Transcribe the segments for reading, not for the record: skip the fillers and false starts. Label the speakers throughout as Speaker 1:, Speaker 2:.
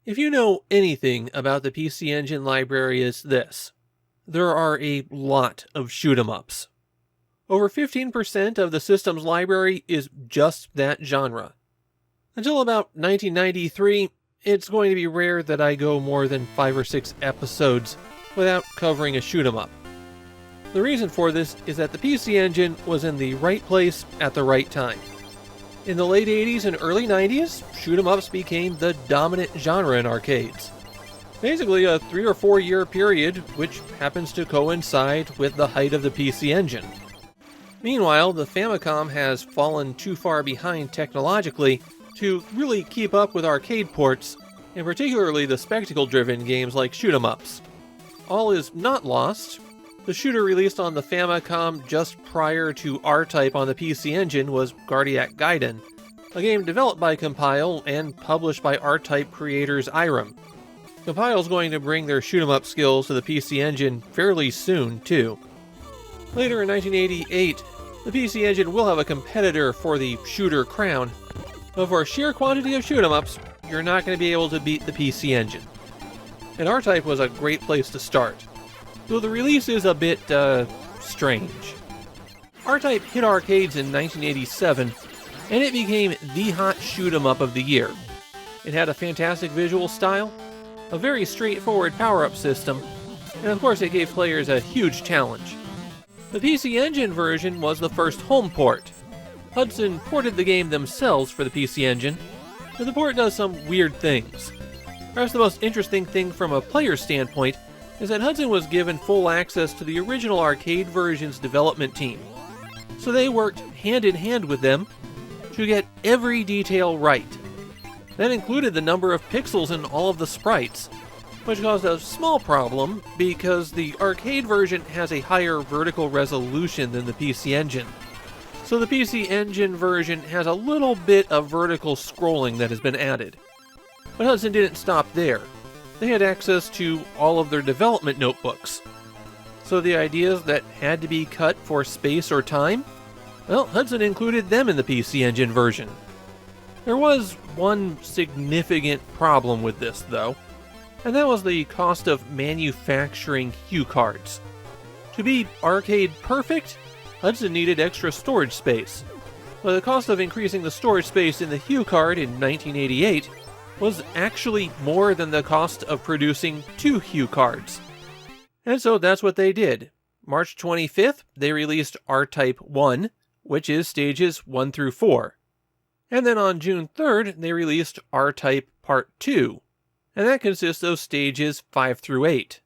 Speaker 1: If you know anything about the PC Engine library, it's this. There are a lot of shoot 'em ups. Over 15% of the system's library is just that genre. Until about 1993, it's going to be rare that I go more than 5 or 6 episodes without covering a shoot 'em up. The reason for this is that the PC Engine was in the right place at the right time. In the late 80s and early 90s, shoot 'em ups became the dominant genre in arcades. Basically a 3 or 4 year period, which happens to coincide with the height of the PC Engine. Meanwhile, the Famicom has fallen too far behind technologically to really keep up with arcade ports, and particularly the spectacle-driven games like shoot 'em ups. All is not lost. The shooter released on the Famicom just prior to R-Type on the PC Engine was Guardiac Gaiden, a game developed by Compile and published by R-Type creators Irem. Compile's going to bring their shoot 'em up skills to the PC Engine fairly soon, too. Later in 1988, the PC Engine will have a competitor for the shooter crown, but for sheer quantity of shoot 'em ups, you're not going to be able to beat the PC Engine. And R-Type was a great place to start, though the release is a bit, strange. R-Type hit arcades in 1987, and it became the hot shoot 'em up of the year. It had a fantastic visual style, a very straightforward power-up system, and of course it gave players a huge challenge. The PC Engine version was the first home port. Hudson ported the game themselves for the PC Engine, but the port does some weird things. Perhaps the most interesting thing from a player standpoint is that Hudson was given full access to the original arcade version's development team. So they worked hand in hand with them to get every detail right. That included the number of pixels in all of the sprites, which caused a small problem because the arcade version has a higher vertical resolution than the PC Engine. So the PC Engine version has a little bit of vertical scrolling that has been added. But Hudson didn't stop there. They had access to all of their development notebooks. So the ideas that had to be cut for space or time, well, Hudson included them in the PC Engine version. There was one significant problem with this, though, and that was the cost of manufacturing HuCards. To be arcade perfect, Hudson needed extra storage space, but the cost of increasing the storage space in the HuCard in 1988 was actually more than the cost of producing 2 HuCards. And so that's what they did. March 25th, they released R-Type 1, which is stages 1 through 4. And then on June 3rd, they released R-Type Part 2, and that consists of stages 5 through 8.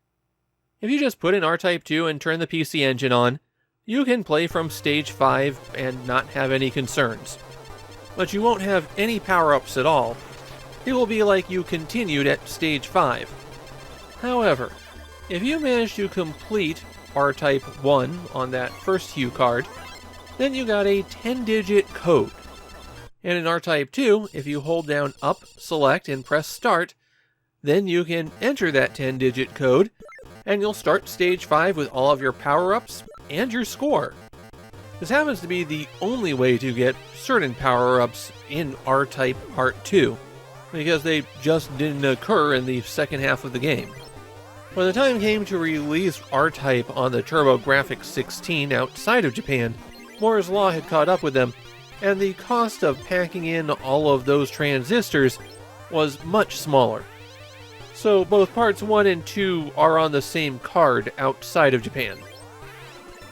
Speaker 1: If you just put in R-Type 2 and turn the PC Engine on, you can play from stage 5 and not have any concerns. But you won't have any power-ups at all. It will be like you continued at stage 5. However, if you manage to complete R-Type 1 on that first HuCard, then you got a 10-digit code. And in R-Type 2, if you hold down Up, Select, and press Start, then you can enter that 10-digit code, and you'll start stage 5 with all of your power-ups and your score. This happens to be the only way to get certain power-ups in R-Type Part 2, because they just didn't occur in the second half of the game. When the time came to release R-Type on the TurboGrafx 16 outside of Japan, Moore's Law had caught up with them, and the cost of packing in all of those transistors was much smaller. So both parts 1 and 2 are on the same card outside of Japan.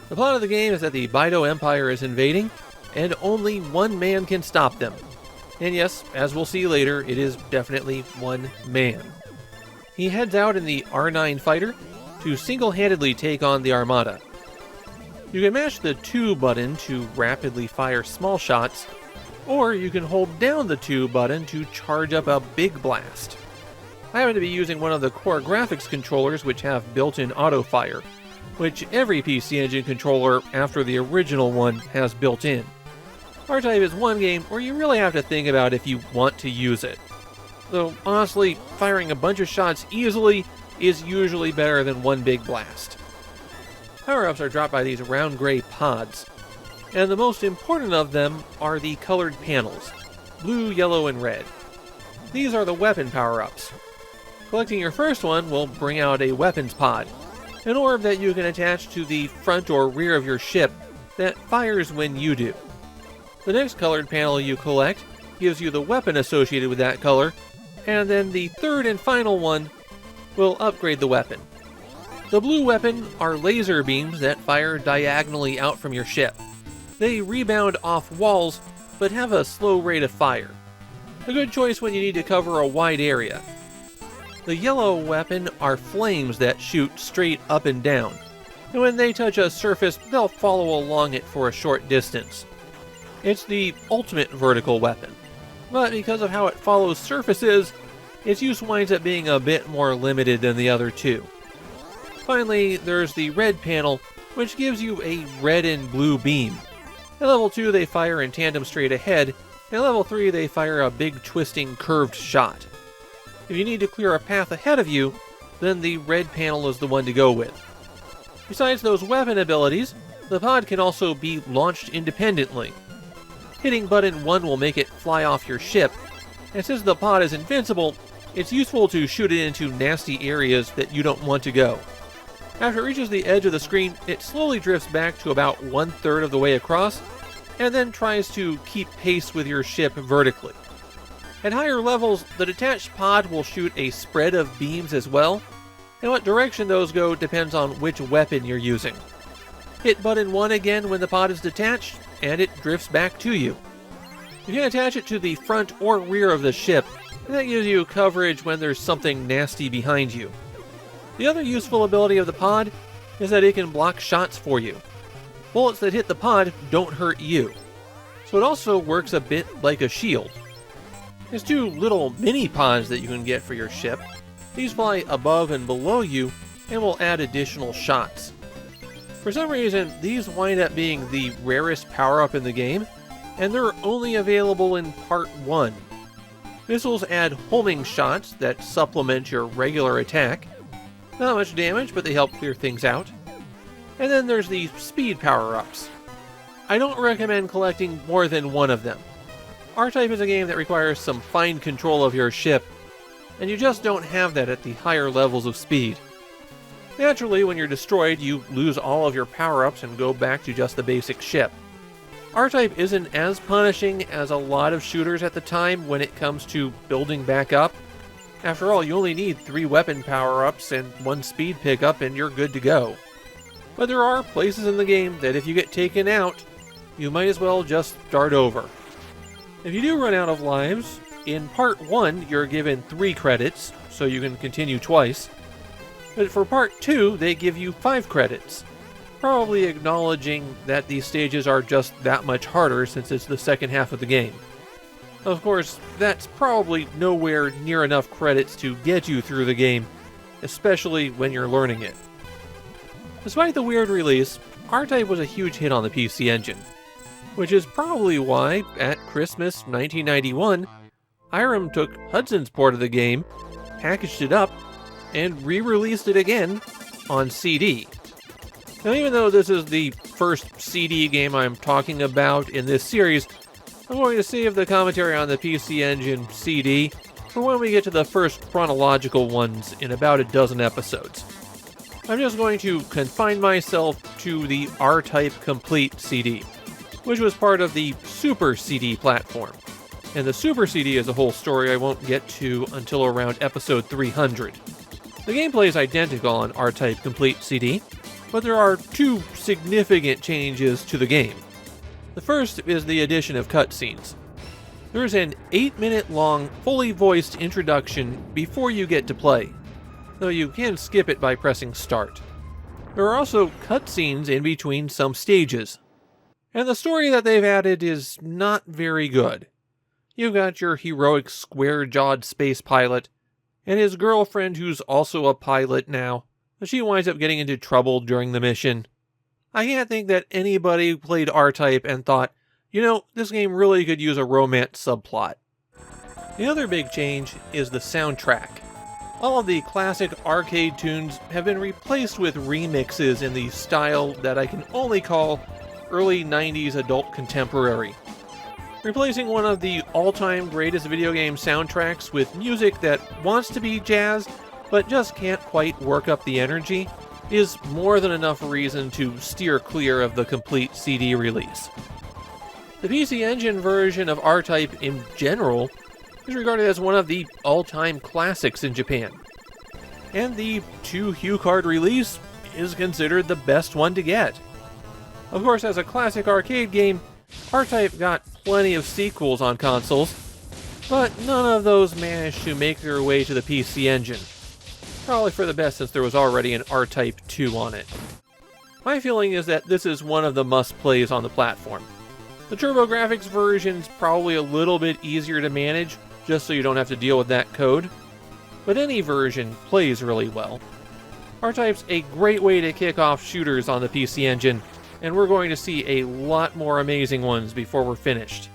Speaker 1: The plot of the game is that the Baido Empire is invading, and only one man can stop them. And yes, as we'll see later, it is definitely one man. He heads out in the R9 fighter to single-handedly take on the Armada. You can mash the 2 button to rapidly fire small shots, or you can hold down the 2 button to charge up a big blast. I happen to be using one of the core graphics controllers which have built-in auto-fire, which every PC Engine controller after the original one has built in. R-Type is one game where you really have to think about if you want to use it. Though, honestly, firing a bunch of shots easily is usually better than one big blast. Power-ups are dropped by these round gray pods, and the most important of them are the colored panels, blue, yellow, and red. These are the weapon power-ups, Collecting your first one will bring out a weapons pod, an orb that you can attach to the front or rear of your ship that fires when you do. The next colored panel you collect gives you the weapon associated with that color, and then the third and final one will upgrade the weapon. The blue weapon are laser beams that fire diagonally out from your ship. They rebound off walls, but have a slow rate of fire. A good choice when you need to cover a wide area. The yellow weapon are flames that shoot straight up and down, and when they touch a surface, they'll follow along it for a short distance. It's the ultimate vertical weapon, but because of how it follows surfaces, its use winds up being a bit more limited than the other two. Finally, there's the red panel, which gives you a red and blue beam. At level 2 they fire in tandem straight ahead, and at level 3 they fire a big twisting curved shot. If you need to clear a path ahead of you, then the red panel is the one to go with. Besides those weapon abilities, the pod can also be launched independently. Hitting button 1 will make it fly off your ship, and since the pod is invincible, it's useful to shoot it into nasty areas that you don't want to go. After it reaches the edge of the screen, it slowly drifts back to about 1/3 of the way across, and then tries to keep pace with your ship vertically. At higher levels, the detached pod will shoot a spread of beams as well, and what direction those go depends on which weapon you're using. Hit button 1 again when the pod is detached, and it drifts back to you. You can attach it to the front or rear of the ship, and that gives you coverage when there's something nasty behind you. The other useful ability of the pod is that it can block shots for you. Bullets that hit the pod don't hurt you, so it also works a bit like a shield. There's 2 little mini pods that you can get for your ship. These fly above and below you and will add additional shots. For some reason, these wind up being the rarest power-up in the game, and they're only available in Part 1. Missiles add homing shots that supplement your regular attack. Not much damage, but they help clear things out. And then there's the speed power-ups. I don't recommend collecting more than one of them. R-Type is a game that requires some fine control of your ship, and you just don't have that at the higher levels of speed. Naturally, when you're destroyed, you lose all of your power-ups and go back to just the basic ship. R-Type isn't as punishing as a lot of shooters at the time when it comes to building back up. After all, you only need 3 weapon power-ups and 1 speed pickup and you're good to go. But there are places in the game that if you get taken out, you might as well just start over. If you do run out of lives, in Part 1 you're given 3 credits, so you can continue twice. But for Part 2, they give you 5 credits, probably acknowledging that these stages are just that much harder since it's the second half of the game. Of course, that's probably nowhere near enough credits to get you through the game, especially when you're learning it. Despite the weird release, R-Type was a huge hit on the PC Engine, which is probably why, at Christmas 1991, Irem took Hudson's port of the game, packaged it up, and re-released it again on CD. Now, even though this is the first CD game I'm talking about in this series, I'm going to save the commentary on the PC Engine CD for when we get to the first chronological ones in about a dozen episodes. I'm just going to confine myself to the R-Type Complete CD, which was part of the Super CD platform. And the Super CD is a whole story I won't get to until around episode 300. The gameplay is identical on R-Type Complete CD, but there are 2 significant changes to the game. The first is the addition of cutscenes. There's an 8-minute long, fully voiced introduction before you get to play, though you can skip it by pressing start. There are also cutscenes in between some stages, and the story that they've added is not very good. You've got your heroic square-jawed space pilot, and his girlfriend who's also a pilot now, but she winds up getting into trouble during the mission. I can't think that anybody played R-Type and thought, you know, this game really could use a romance subplot. The other big change is the soundtrack. All of the classic arcade tunes have been replaced with remixes in the style that I can only call early 90s adult contemporary. Replacing one of the all-time greatest video game soundtracks with music that wants to be jazz, but just can't quite work up the energy, is more than enough reason to steer clear of the complete CD release. The PC Engine version of R-Type in general is regarded as one of the all-time classics in Japan, and the 2 HuCard release is considered the best one to get. Of course, as a classic arcade game, R-Type got plenty of sequels on consoles, but none of those managed to make their way to the PC Engine. Probably for the best since there was already an R-Type 2 on it. My feeling is that this is one of the must-plays on the platform. The TurboGrafx version's probably a little bit easier to manage, just so you don't have to deal with that code, but any version plays really well. R-Type's a great way to kick off shooters on the PC Engine, and we're going to see a lot more amazing ones before we're finished.